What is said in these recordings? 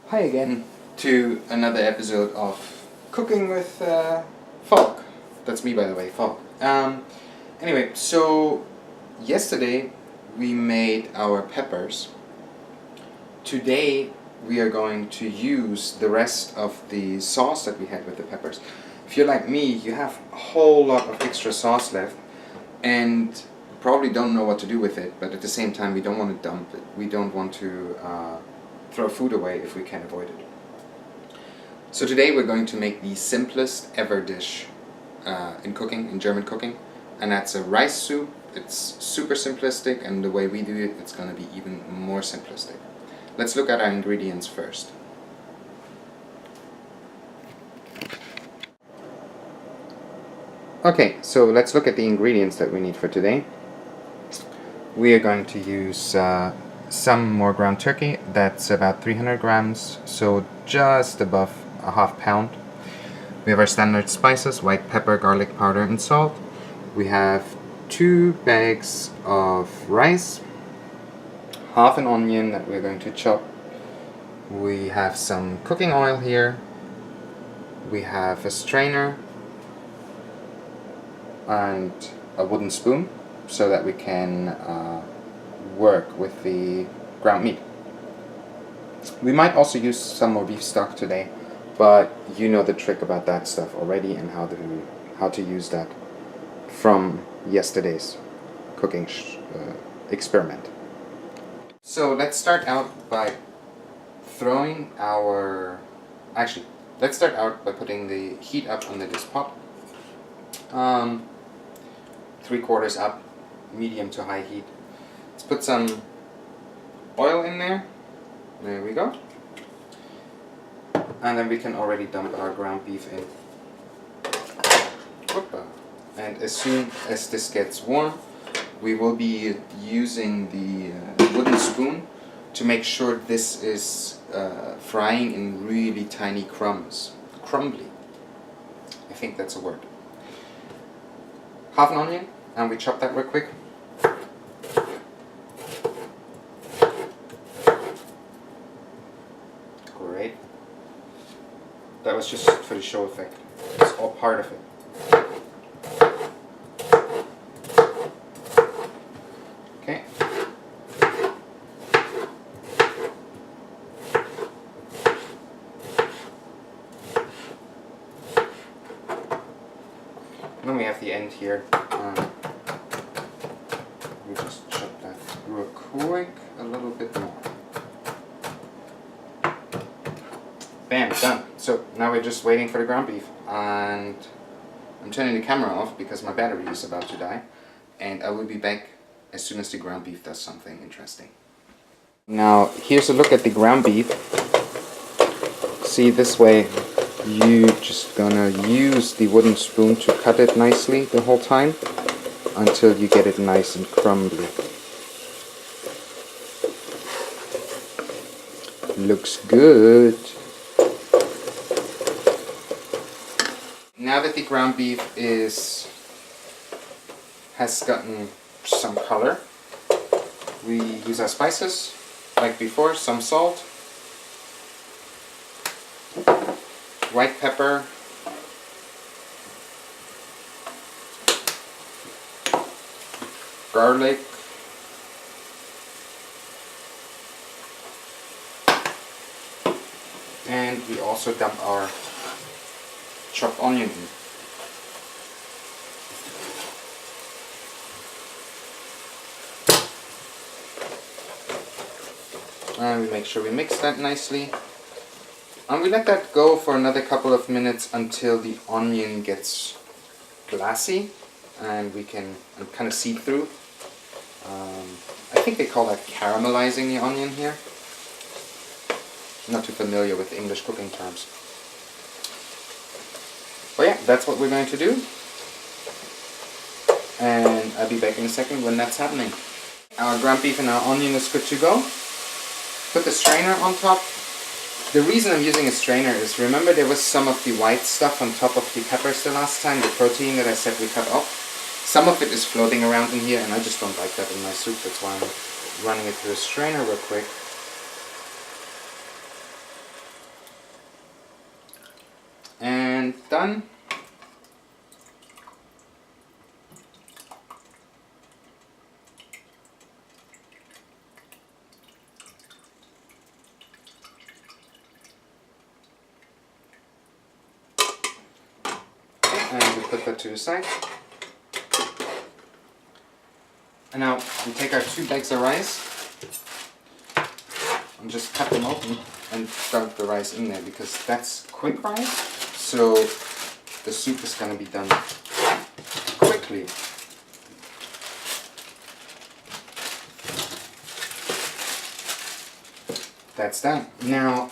Hi again to another episode of Cooking with Falk. That's me, by the way, Falk. Anyway, so yesterday we made our peppers. Today we are going to use the rest of the sauce that we had with the peppers. If you're like me, you have a whole lot of extra sauce left and probably don't know what to do with it, but at the same time we don't want to dump it. We don't want to throw food away if we can avoid it. So today we're going to make the simplest ever dish in cooking, in German cooking, and that's a rice soup. It's super simplistic, and the way we do it, it's going to be even more simplistic. Let's look at our ingredients first. Okay, so let's look at the ingredients that we need for today. We are going to use some more ground turkey. That's about 300 grams, so just above a half pound. We have our standard spices: white pepper, garlic powder, and salt. We have 2 bags of rice, half an onion that we're going to chop. We have some cooking oil here. We have a strainer and a wooden spoon so that we can work with the ground meat. We might also use some more beef stock today, but you know the trick about that stuff already and how to use that from yesterday's cooking experiment. So let's start out by putting the heat up under this pot. 3/4 up, medium to high heat. Let's put some oil in there. There we go. And then we can already dump our ground beef in. And as soon as this gets warm, we will be using the wooden spoon to make sure this is frying in really tiny crumbs. Crumbly. I think that's a word. Half an onion, and we chop that real quick. Great. That was just for the show effect. It's all part of it. Okay. And then we have the end here. We just chop that real quick, a little bit more. Bam, done. So now we're just waiting for the ground beef, and I'm turning the camera off because my battery is about to die, and I will be back as soon as the ground beef does something interesting. Now here's a look at the ground beef. See, this way you just gonna use the wooden spoon to cut it nicely the whole time until you get it nice and crumbly. Looks good. Now that the ground beef has gotten some color, we use our spices like before. Some salt, white pepper, garlic, and we also dump our chopped onion in. And we make sure we mix that nicely. And we let that go for another couple of minutes until the onion gets glassy and we can kind of see through. I think they call that caramelizing the onion here. I'm not too familiar with English cooking terms. But yeah, that's what we're going to do. And I'll be back in a second when that's happening. Our ground beef and our onion is good to go. Put the strainer on top. The reason I'm using a strainer is, remember there was some of the white stuff on top of the peppers the last time, the protein that I said we cut off. Some of it is floating around in here and I just don't like that in my soup, that's why I'm running it through a strainer real quick. And done. And we put that to the side. And now we take our 2 bags of rice and just cut them open and dump the rice in there, because that's quick rice, so the soup is going to be done quickly. That's done. Now,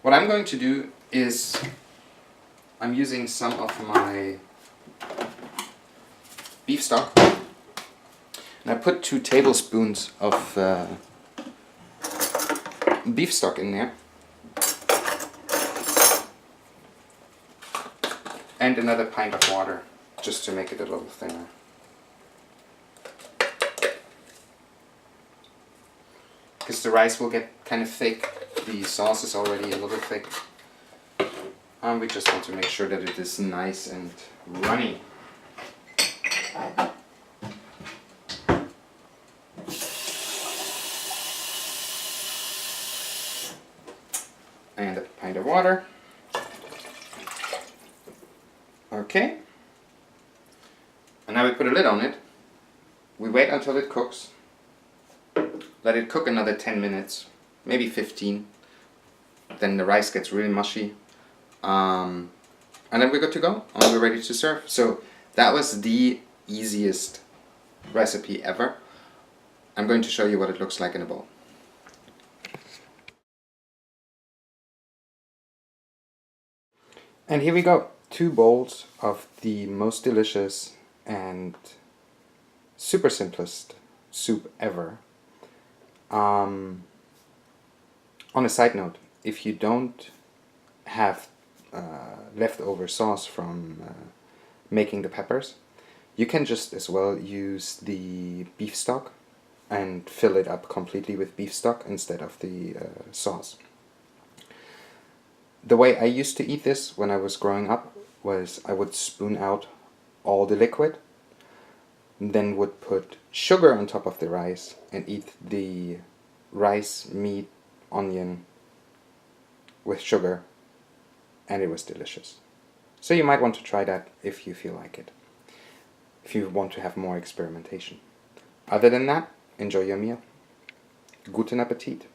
what I'm going to do is I'm using some of my beef stock, and I put 2 tablespoons of beef stock in there, and another pint of water just to make it a little thinner. Because the rice will get kind of thick, the sauce is already a little thick. We just want to make sure that it is nice and runny. And a pint of water. Okay. And now we put a lid on it. We wait until it cooks. Let it cook another 10 minutes, maybe 15. Then the rice gets really mushy. And then we're good to go, and we're ready to serve. So that was the easiest recipe ever. I'm going to show you what it looks like in a bowl. And here we go, 2 bowls of the most delicious and super simplest soup ever. On a side note, if you don't have leftover sauce from making the peppers, you can just as well use the beef stock and fill it up completely with beef stock instead of the sauce. The way I used to eat this when I was growing up was I would spoon out all the liquid, then would put sugar on top of the rice and eat the rice, meat, onion with sugar, and it was delicious. So you might want to try that if you feel like it, if you want to have more experimentation. Other than that, enjoy your meal. Guten Appetit.